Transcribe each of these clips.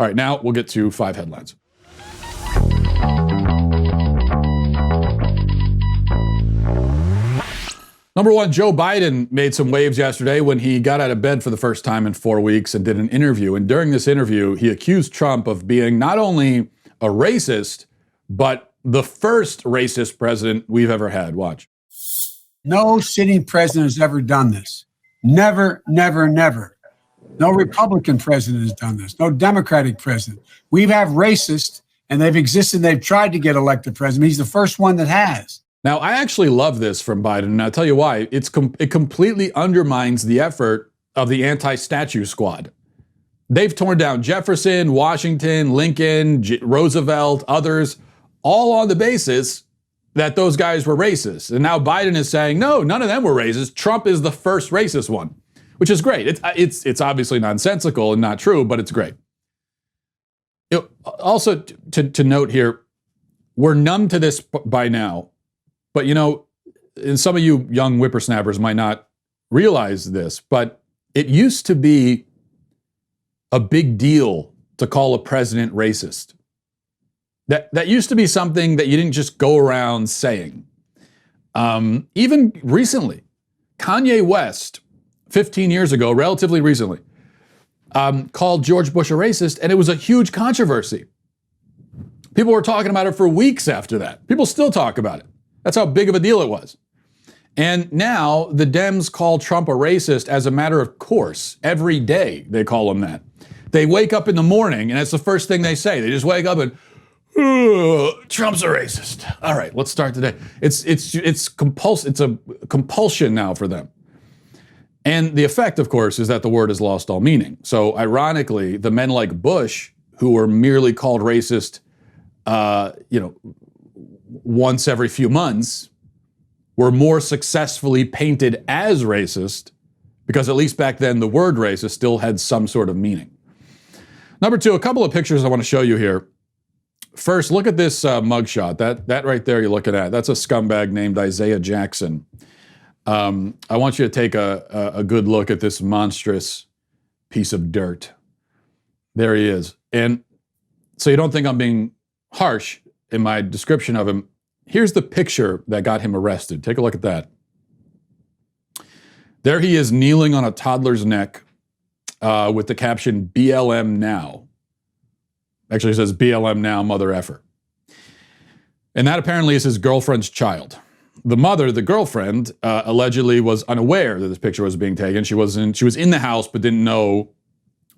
All right, now we'll get to 5 headlines. Number one, Joe Biden made some waves yesterday when he got out of bed for the first time in 4 weeks and did an interview. And during this interview, he accused Trump of being not only a racist, but the first racist president we've ever had. Watch. No sitting president has ever done this. Never, never, never. No Republican president has done this. No Democratic president. We have racist, and they've existed. They've tried to get elected president. He's the first one that has. Now, I actually love this from Biden, and I'll tell you why. It completely undermines the effort of the anti-statue squad. They've torn down Jefferson, Washington, Lincoln, Roosevelt, others, all on the basis that those guys were racist. And now Biden is saying, no, none of them were racist. Trump is the first racist one, which is great. It's obviously nonsensical and not true, but it's great. Also, to note here, we're numb to this by now. But, you know, and some of you young whippersnappers might not realize this, but it used to be a big deal to call a president racist. That used to be something that you didn't just go around saying. Even recently, Kanye West, 15 years ago, relatively recently, called George Bush a racist, and it was a huge controversy. People were talking about it for weeks after that. People still talk about it. That's how big of a deal it was. And now the Dems call Trump a racist as a matter of course. Every day they call him that. They wake up in the morning and that's the first thing they say. They just wake up and, Trump's a racist. All right, let's start today. It's a compulsion now for them. And the effect, of course, is that the word has lost all meaning. So ironically, the men like Bush, who were merely called racist, once every few months, were more successfully painted as racist because at least back then the word racist still had some sort of meaning. Number two, a couple of pictures I want to show you here. First, look at this mugshot. That right there you're looking at. That's a scumbag named Isaiah Jackson. I want you to take a good look at this monstrous piece of dirt. There he is. And so you don't think I'm being harsh in my description of him, here's the picture that got him arrested. Take a look at that. There he is kneeling on a toddler's neck with the caption, BLM now. Actually, it says BLM now, mother effer. And that apparently is his girlfriend's child. The mother, the girlfriend, allegedly was unaware that this picture was being taken. She was in the house but didn't know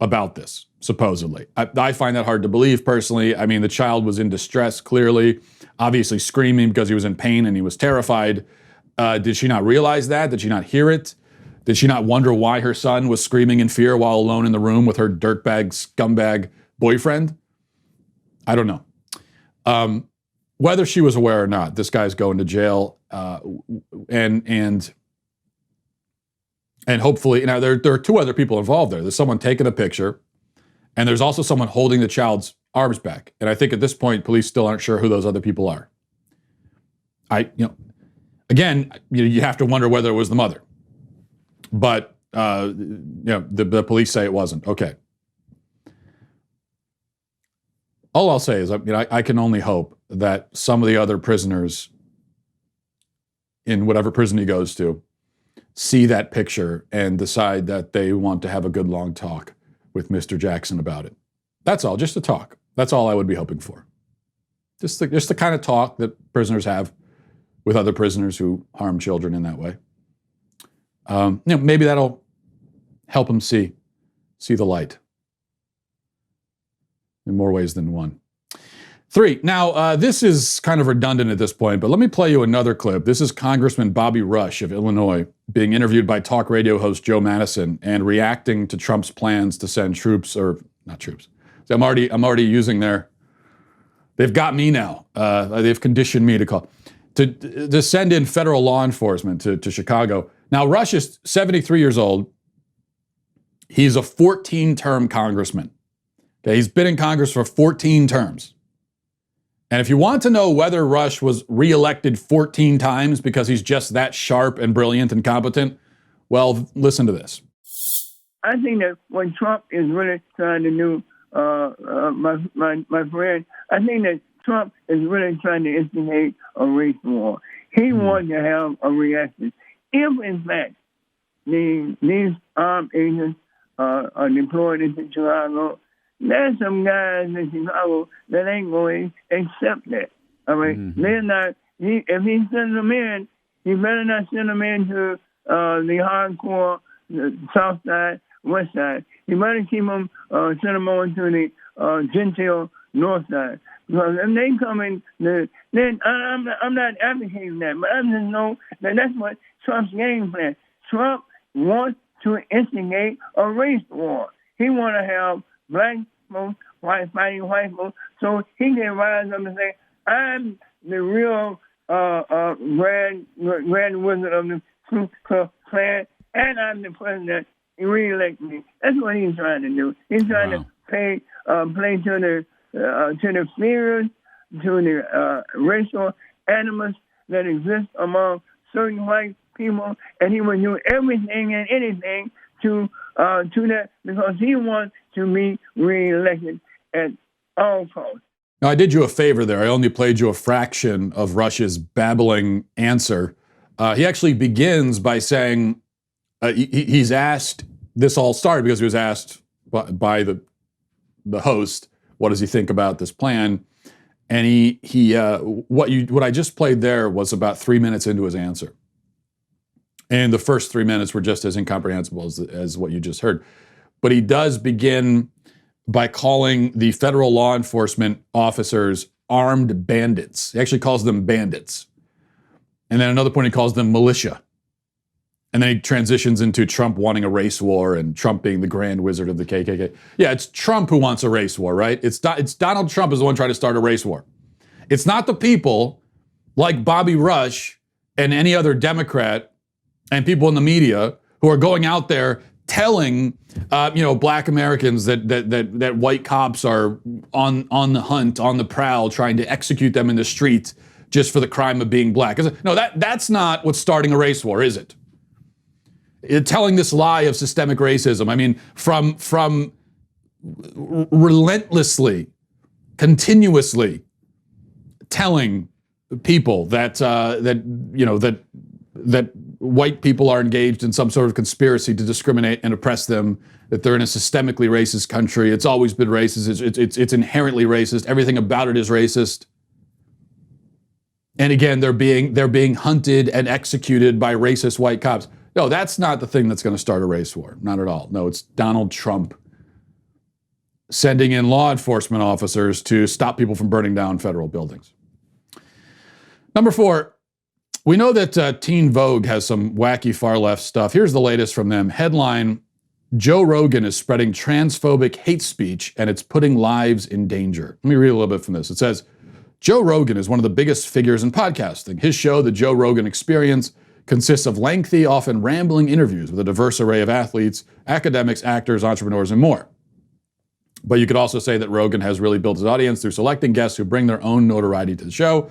about this, supposedly. I find that hard to believe personally. I mean, the child was in distress, clearly, obviously screaming because he was in pain and he was terrified. Did she not realize that? Did she not hear it? Did she not wonder why her son was screaming in fear while alone in the room with her dirtbag, scumbag boyfriend? I don't know. Whether she was aware or not, this guy's going to jail. And hopefully, now there are 2 other people involved there. There's someone taking a picture, and there's also someone holding the child's arms back. And I think at this point, police still aren't sure who those other people are. Again, you have to wonder whether it was the mother. But, the police say it wasn't. Okay. All I'll say is, I can only hope that some of the other prisoners in whatever prison he goes to see that picture and decide that they want to have a good long talk with Mr. Jackson about it. That's all, just a talk. That's all I would be hoping for. Just the kind of talk that prisoners have with other prisoners who harm children in that way. Maybe that'll help them see the light in more ways than one. 3, now this is kind of redundant at this point, but let me play you another clip. This is Congressman Bobby Rush of Illinois being interviewed by talk radio host Joe Madison and reacting to Trump's plans to send troops, or not troops. So I'm already using they've got me now. They've conditioned me to send in federal law enforcement to Chicago. Now Rush is 73 years old. He's a 14-term congressman. Okay, he's been in Congress for 14 terms. And if you want to know whether Rush was reelected 14 times because he's just that sharp and brilliant and competent, well, listen to this. I think that what Trump is really trying to do my friend, I think that Trump is really trying to instigate a race war. He wants to have a reaction. If, in fact, these armed agents are deployed into Chicago, there's some guys in Chicago that ain't going to accept that. I mean, they're not. If he sends them in, he better not send them into the hardcore, the South Side, West Side. He better keep them, send them on to the genteel North Side. Because if they come in, then I'm not advocating that, but I just know that that's what Trump's game plan. Trump wants to instigate a race war. He want to have black folks fighting white folks, so he can rise up and say, I'm the real grand wizard of the Ku Klux Klan, and I'm the president. Re-elect me. That's what he's trying to do. He's trying to play to the fears, to the racial animus that exist among certain white people, and he will do everything and anything to that because he wants to be re-elected at all costs. Now, I did you a favor there. I only played you a fraction of Rush's babbling answer. He actually begins by saying he's asked, this all started because he was asked by the host, what does he think about this plan? And what I just played there was about 3 minutes into his answer. And the first 3 minutes were just as incomprehensible as what you just heard. But he does begin by calling the federal law enforcement officers armed bandits. He actually calls them bandits. And then another point, he calls them militia. And then he transitions into Trump wanting a race war and Trump being the grand wizard of the KKK. Yeah, it's Trump who wants a race war, right? It's Donald Trump is the one trying to start a race war. It's not the people like Bobby Rush and any other Democrat and people in the media who are going out there telling black Americans that white cops are on the hunt, on the prowl, trying to execute them in the street just for the crime of being black. No, that's not what's starting a race war, is it? Telling this lie of systemic racism. I mean, from relentlessly, continuously telling people that white people are engaged in some sort of conspiracy to discriminate and oppress them, that they're in a systemically racist country. It's always been racist. It's inherently racist. Everything about it is racist. And again, they're being hunted and executed by racist white cops. No, that's not the thing that's going to start a race war. Not at all. No, it's Donald Trump sending in law enforcement officers to stop people from burning down federal buildings. Number 4, we know that Teen Vogue has some wacky far left stuff. Here's the latest from them. Headline, Joe Rogan is spreading transphobic hate speech and it's putting lives in danger. Let me read a little bit from this. It says, Joe Rogan is one of the biggest figures in podcasting. His show, The Joe Rogan Experience, consists of lengthy, often rambling interviews with a diverse array of athletes, academics, actors, entrepreneurs, and more. But you could also say that Rogan has really built his audience through selecting guests who bring their own notoriety to the show.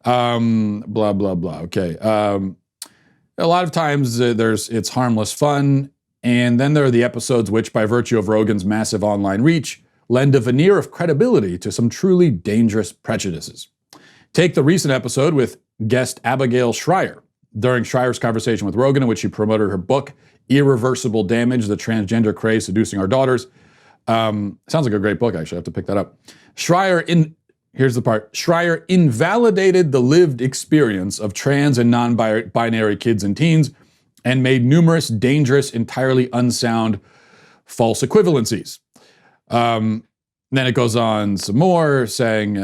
Blah, blah, blah. Okay. A lot of times it's harmless fun. And then there are the episodes which, by virtue of Rogan's massive online reach, lend a veneer of credibility to some truly dangerous prejudices. Take the recent episode with guest Abigail Schreier. During Schreier's conversation with Rogan, in which she promoted her book, Irreversible Damage, The Transgender Craze Seducing Our Daughters. Sounds like a great book, actually. I have to pick that up. Here's the part. Schreier invalidated the lived experience of trans and non-binary kids and teens and made numerous dangerous, entirely unsound false equivalencies. Then it goes on some more, saying,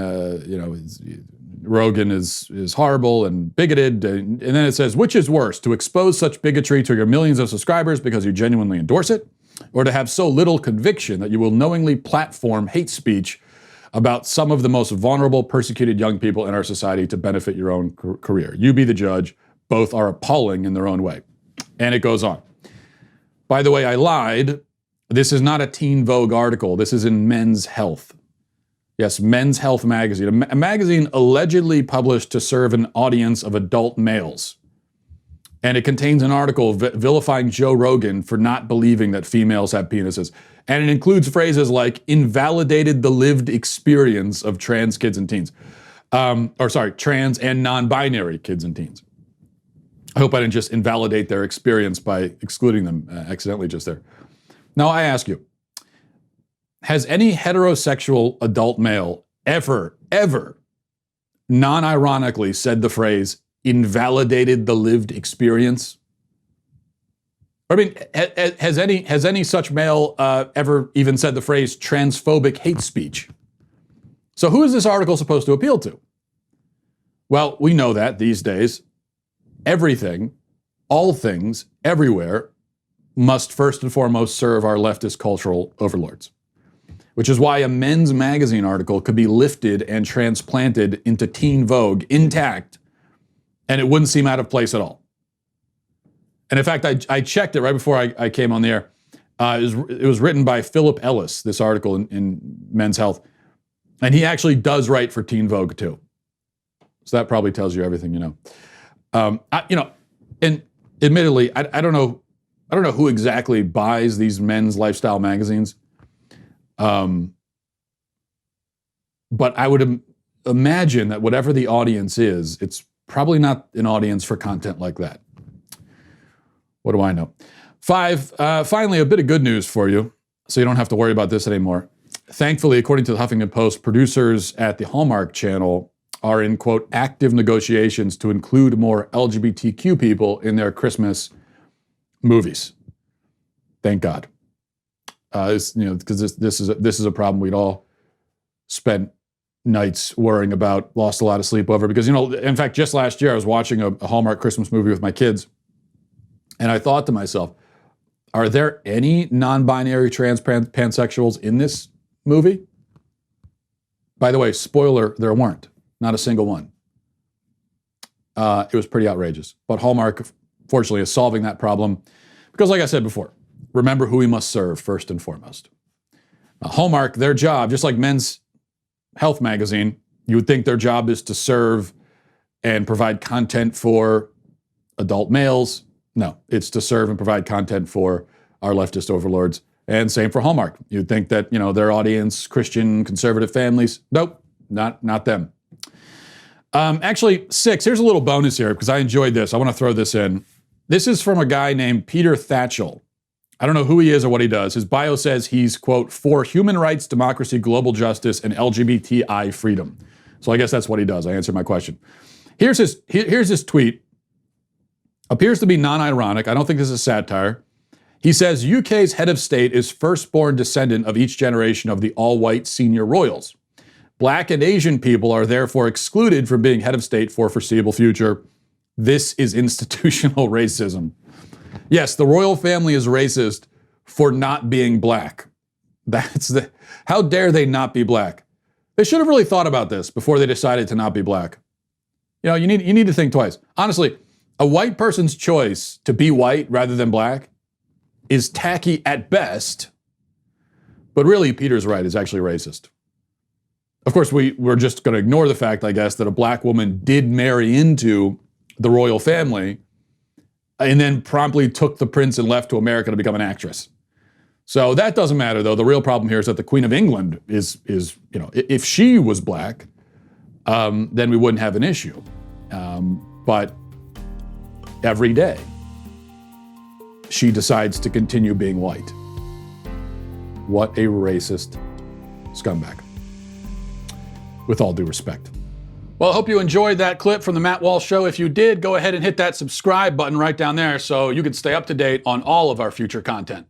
Rogan is horrible and bigoted. And then it says, which is worse, to expose such bigotry to your millions of subscribers because you genuinely endorse it, or to have so little conviction that you will knowingly platform hate speech about some of the most vulnerable, persecuted young people in our society to benefit your own career? You be the judge. Both are appalling in their own way. And it goes on. By the way, I lied. This is not a Teen Vogue article. This is in Men's Health. Yes, Men's Health magazine, a magazine allegedly published to serve an audience of adult males. And it contains an article vilifying Joe Rogan for not believing that females have penises. And it includes phrases like invalidated the lived experience of trans kids and teens. Trans and non-binary kids and teens. I hope I didn't just invalidate their experience by excluding them accidentally just there. Now I ask you, has any heterosexual adult male ever, non-ironically said the phrase, invalidated the lived experience? I mean, has any such male ever even said the phrase transphobic hate speech? So who is this article supposed to appeal to? Well, we know that these days, everything, all things, everywhere, must first and foremost serve our leftist cultural overlords. Which is why a men's magazine article could be lifted and transplanted into Teen Vogue intact, and it wouldn't seem out of place at all. And in fact, I checked it right before I came on the air. It was written by Philip Ellis, this article in Men's Health. And he actually does write for Teen Vogue too. So that probably tells you everything you know. And admittedly, I don't know who exactly buys these men's lifestyle magazines. But I would imagine that whatever the audience is, it's probably not an audience for content like that. What do I know? 5, finally, a bit of good news for you, so you don't have to worry about this anymore. Thankfully, according to the Huffington Post, producers at the Hallmark channel are in, quote, active negotiations to include more LGBTQ people in their Christmas movies. Thank God. Because this is a problem we'd all spent nights worrying about, lost a lot of sleep over. Because, in fact, just last year I was watching a Hallmark Christmas movie with my kids, and I thought to myself, are there any non-binary trans pansexuals in this movie? By the way, spoiler, there weren't. Not a single one. It was pretty outrageous. But Hallmark, fortunately, is solving that problem because, like I said before, remember who we must serve first and foremost. Hallmark, their job, just like Men's Health magazine, you would think their job is to serve and provide content for adult males. No, it's to serve and provide content for our leftist overlords. And same for Hallmark. You'd think that, their audience, Christian, conservative families. Nope, not them. Actually, 6, here's a little bonus here because I enjoyed this. I want to throw this in. This is from a guy named Peter Thatchell. I don't know who he is or what he does. His bio says he's, quote, for human rights, democracy, global justice, and LGBTI freedom. So I guess that's what he does. I answered my question. Here's his tweet. Appears to be non-ironic. I don't think this is satire. He says, UK's head of state is firstborn descendant of each generation of the all-white senior royals. Black and Asian people are therefore excluded from being head of state for foreseeable future. This is institutional racism. Yes, the royal family is racist for not being black. How dare they not be black? They should have really thought about this before they decided to not be black. You need to think twice. Honestly, a white person's choice to be white rather than black is tacky at best, but really, Peter's right, is actually racist. Of course, we're just going to ignore the fact, I guess, that a black woman did marry into the royal family and then promptly took the prince and left to America to become an actress. So that doesn't matter, though. The real problem here is that the Queen of England is if she was black, then we wouldn't have an issue. But every day, she decides to continue being white. What a racist scumbag. With all due respect. Well, I hope you enjoyed that clip from the Matt Walsh Show. If you did, go ahead and hit that subscribe button right down there so you can stay up to date on all of our future content.